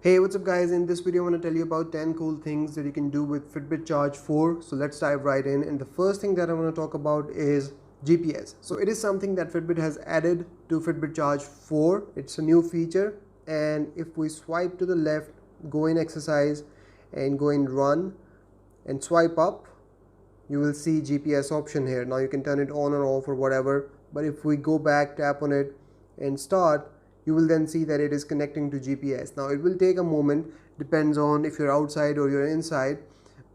Hey, what's up guys? In this video I want to tell you about 10 cool things that you can do with Fitbit Charge 4. So let's dive right in, and the first thing that I want to talk about is GPS. So it is something that Fitbit has added to Fitbit Charge 4. It's a new feature, and if we swipe to the left, go in exercise and go in run and swipe up, you will see GPS option here. Now you can turn it on or off or whatever, but if we go back, tap on it and start, you will then see that it is connecting to GPS. Now it will take a moment, depends on if you're outside or you're inside,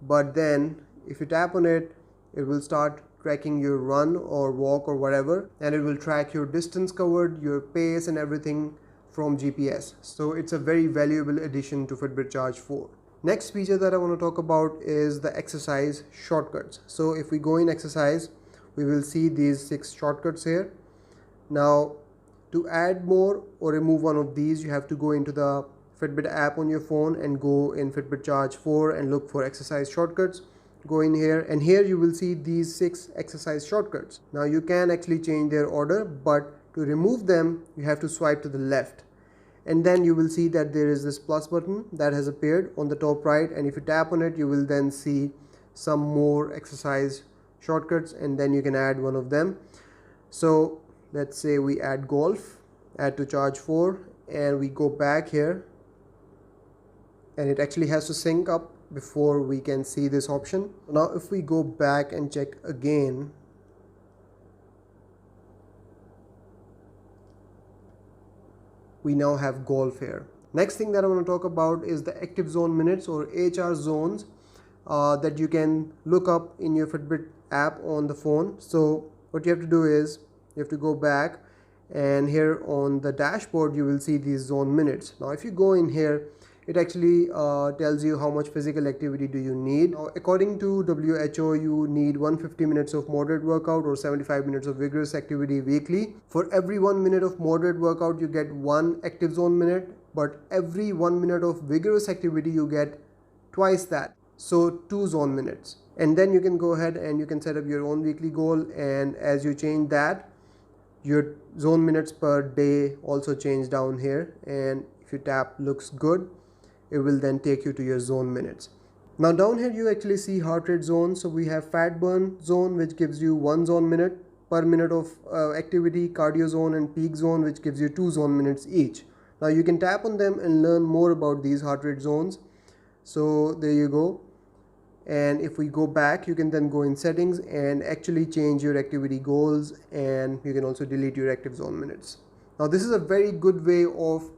but then if you tap on it, it will start tracking your run or walk or whatever, and it will track your distance covered, your pace and everything from GPS. So it's a very valuable addition to Fitbit Charge 4. Next feature that I want to talk about is the exercise shortcuts. So if we go in exercise, we will see these 6 shortcuts here. Now to add more or remove one of these, you have to go into the Fitbit app on your phone and go in Fitbit Charge 4 and look for exercise shortcuts. Go in here, and here you will see these 6 exercise shortcuts. Now you can actually change their order, but to remove them you have to swipe to the left, and then you will see that there is this plus button that has appeared on the top right, and if you tap on it you will then see some more exercise shortcuts, and then you can add one of them. So let's say we add golf, add to Charge 4, and we go back here, and it actually has to sync up before we can see this option. Now if we go back and check again, we now have golf here. Next thing that I want to talk about is the active zone minutes or HR zones that you can look up in your Fitbit app on the phone. So what you have to do is you have to go back, and here on the dashboard you will see these zone minutes. Now if you go in here, it actually tells you how much physical activity do you need. Now, according to WHO, you need 150 minutes of moderate workout or 75 minutes of vigorous activity weekly. For every 1 minute of moderate workout you get 1 active zone minute, but every 1 minute of vigorous activity you get twice that, so 2 zone minutes. And then you can go ahead and you can set up your own weekly goal, and as you change that, your zone minutes per day also change down here, and if you tap looks good, it will then take you to your zone minutes. Now down here you actually see heart rate zone. So we have fat burn zone, which gives you 1 zone minute per minute of activity, cardio zone and peak zone, which gives you 2 zone minutes each. Now you can tap on them and learn more about these heart rate zones. So there you go. And if we go back, you can then go in settings and actually change your activity goals, and you can also delete your active zone minutes. Now this is a very good way of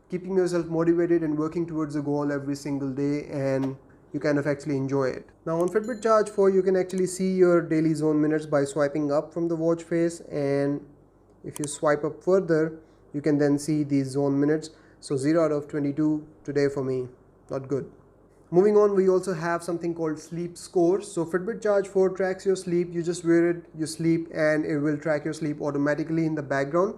keeping yourself motivated and working towards a goal every single day, and you kind of actually enjoy it. Now on Fitbit Charge 4 you can actually see your daily zone minutes by swiping up from the watch face, and if you swipe up further you can then see these zone minutes. So 0 out of 22 today for me, not good. Moving on, we also have something called sleep scores. So Fitbit Charge 4 tracks your sleep. You just wear it, you sleep, and it will track your sleep automatically in the background.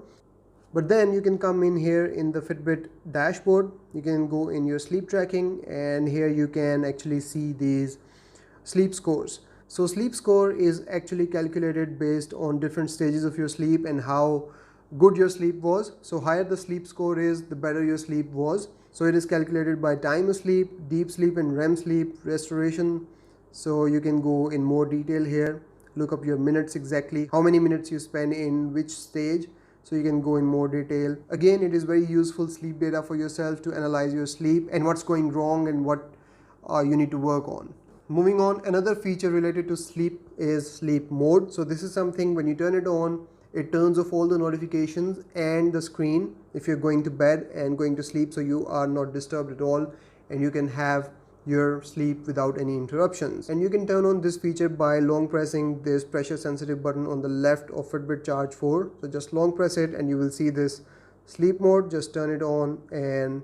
But then you can come in here in the Fitbit dashboard, you can go in your sleep tracking, and here you can actually see these sleep scores. So sleep score is actually calculated based on different stages of your sleep and how good your sleep was. So higher the sleep score is, the better your sleep was. So it is calculated by time of sleep, deep sleep and REM sleep, restoration. So you can go in more detail here, look up your minutes exactly, how many minutes you spend in which stage. So you can go in more detail. Again, it is very useful sleep data for yourself to analyze your sleep and what's going wrong and what you need to work on. Moving on, another feature related to sleep is sleep mode. So this is something when you turn it on, it turns off all the notifications and the screen if you're going to bed and going to sleep, so you are not disturbed at all and you can have your sleep without any interruptions. And you can turn on this feature by long pressing this pressure sensitive button on the left of Fitbit Charge 4. So just long press it and you will see this sleep mode. Just turn it on and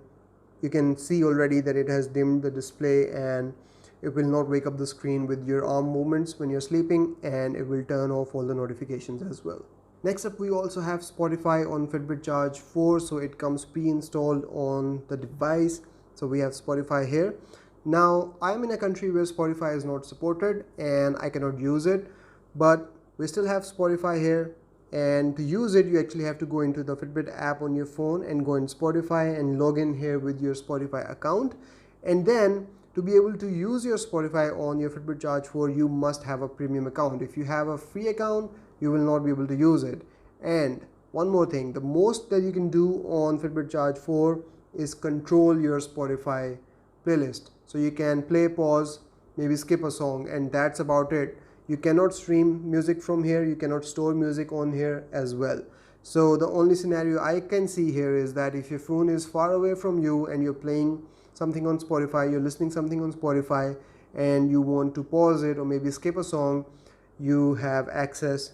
you can see already that it has dimmed the display, and it will not wake up the screen with your arm movements when you're sleeping, and it will turn off all the notifications as well. Next up, we also have Spotify on Fitbit Charge 4. So it comes pre-installed on the device. So we have Spotify here. Now I'm in a country where Spotify is not supported and I cannot use it, but we still have Spotify here, And to use it, you actually have to go into the Fitbit app on your phone and go in Spotify and log in here with your Spotify account. And then to be able to use your Spotify on your Fitbit Charge 4, you must have a premium account. If you have a free account, you will not be able to use it. And one more thing, the most that you can do on Fitbit Charge 4 is control your Spotify playlist. So you can play, pause, maybe skip a song, and that's about it. You cannot stream music from here, you cannot store music on here as well. So the only scenario I can see here is that if your phone is far away from you and you're playing something on Spotify, you're listening something on Spotify, and you want to pause it or maybe skip a song, you have access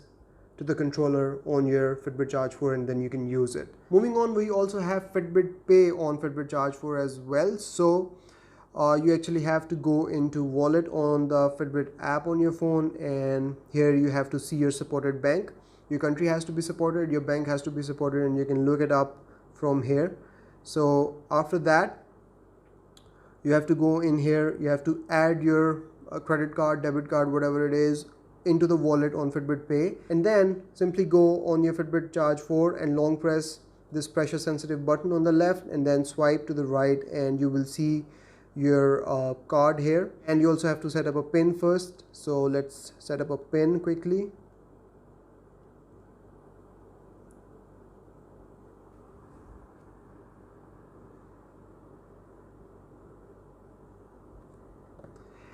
to the controller on your Fitbit Charge 4 and then you can use it. Moving on, we also have Fitbit Pay on Fitbit Charge 4 as well. So you actually have to go into wallet on the Fitbit app on your phone, and here you have to see your supported bank. Your country has to be supported, your bank has to be supported, and you can look it up from here. So after that, you have to go in here, you have to add your credit card, debit card, whatever it is, into the wallet on Fitbit Pay, and then simply go on your Fitbit Charge 4 and long press this pressure sensitive button on the left and then swipe to the right, and you will see your card here. And you also have to set up a pin first, so let's set up a pin quickly.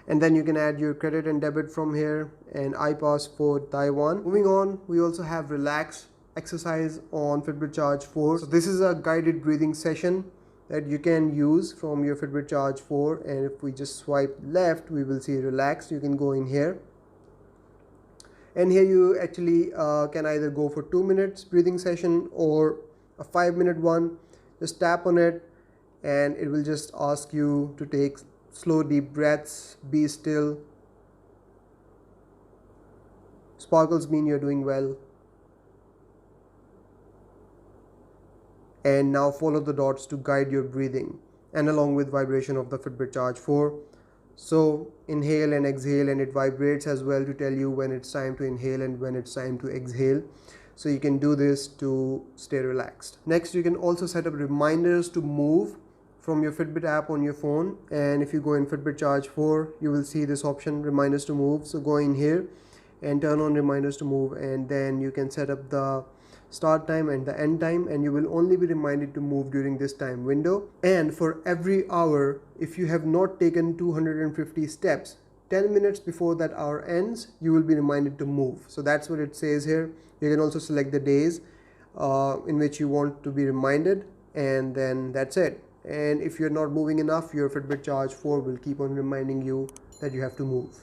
And then you can add your credit and debit from here, and iPass for Taiwan. Moving on, we also have relax exercise on Fitbit Charge 4. So this is a guided breathing session that you can use from your Fitbit Charge 4, and if we just swipe left, we will see relax. You can go in here, and here you actually can either go for 2 minutes breathing session or a 5-minute one. Just tap on it and it will just ask you to take slow deep breaths, be still. Sparkles mean you're doing well. And now follow the dots to guide your breathing, and along with vibration of the Fitbit Charge 4. So inhale and exhale, and it vibrates as well to tell you when it's time to inhale and when it's time to exhale. So you can do this to stay relaxed. Next, you can also set up reminders to move from your Fitbit app on your phone, and if you go in Fitbit Charge 4, you will see this option, reminders to move. So go in here and turn on reminders to move, and then you can set up the start time and the end time, and you will only be reminded to move during this time window. And for every hour, if you have not taken 250 steps, 10 minutes before that hour ends, you will be reminded to move. So that's what it says here. You can also select the days in which you want to be reminded, and then that's it. And if you're not moving enough, your Fitbit Charge 4 will keep on reminding you that you have to move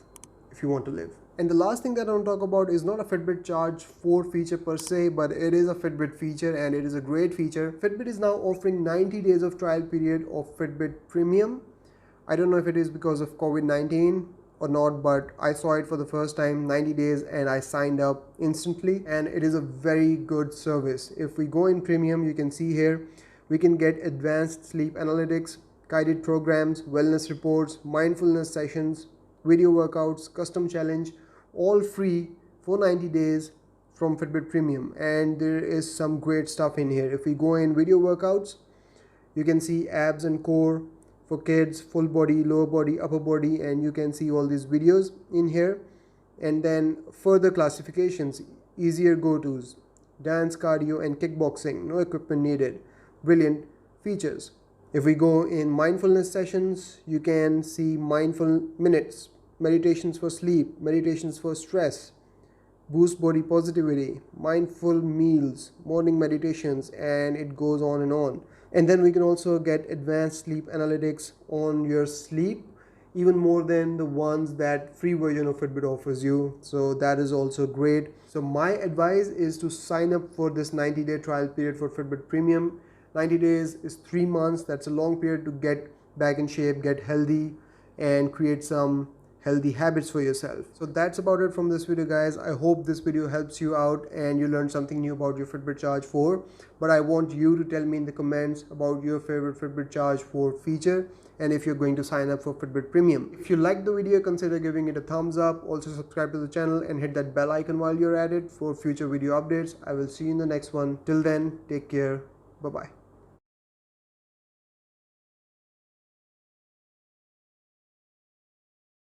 if you want to live. And the last thing that I want to talk about is not a Fitbit Charge 4 feature per se, but it is a Fitbit feature, and it is a great feature. Fitbit is now offering 90 days of trial period of Fitbit Premium. I don't know if it is because of COVID-19 or not, but I saw it for the first time, 90 days, and I signed up instantly, and it is a very good service. If we go in Premium, you can see here, we can get advanced sleep analytics, guided programs, wellness reports, mindfulness sessions, video workouts, custom challenge, all free for 90 days from Fitbit Premium. And there is some great stuff in here. If we go in video workouts, you can see abs and core for kids, full body, lower body, upper body, and you can see all these videos in here. And then further classifications, easier go-tos, dance, cardio, and kickboxing, no equipment needed. Brilliant features. If we go in mindfulness sessions, you can see mindful minutes, meditations for sleep, meditations for stress, boost body positivity, mindful meals, morning meditations, and it goes on and on. And then we can also get advanced sleep analytics on your sleep, even more than the ones that free version of Fitbit offers you. So that is also great. So my advice is to sign up for this 90-day trial period for Fitbit Premium. 90 days is 3 months. That's a long period to get back in shape, get healthy, and create some healthy habits for yourself. So that's about it from this video, guys. I hope this video helps you out and you learned something new about your Fitbit Charge 4. But I want you to tell me in the comments about your favorite Fitbit Charge 4 feature and if you're going to sign up for Fitbit Premium. If you liked the video, consider giving it a thumbs up. Also subscribe to the channel and hit that bell icon while you're at it for future video updates. I will see you in the next one. Till then, take care. Bye-bye.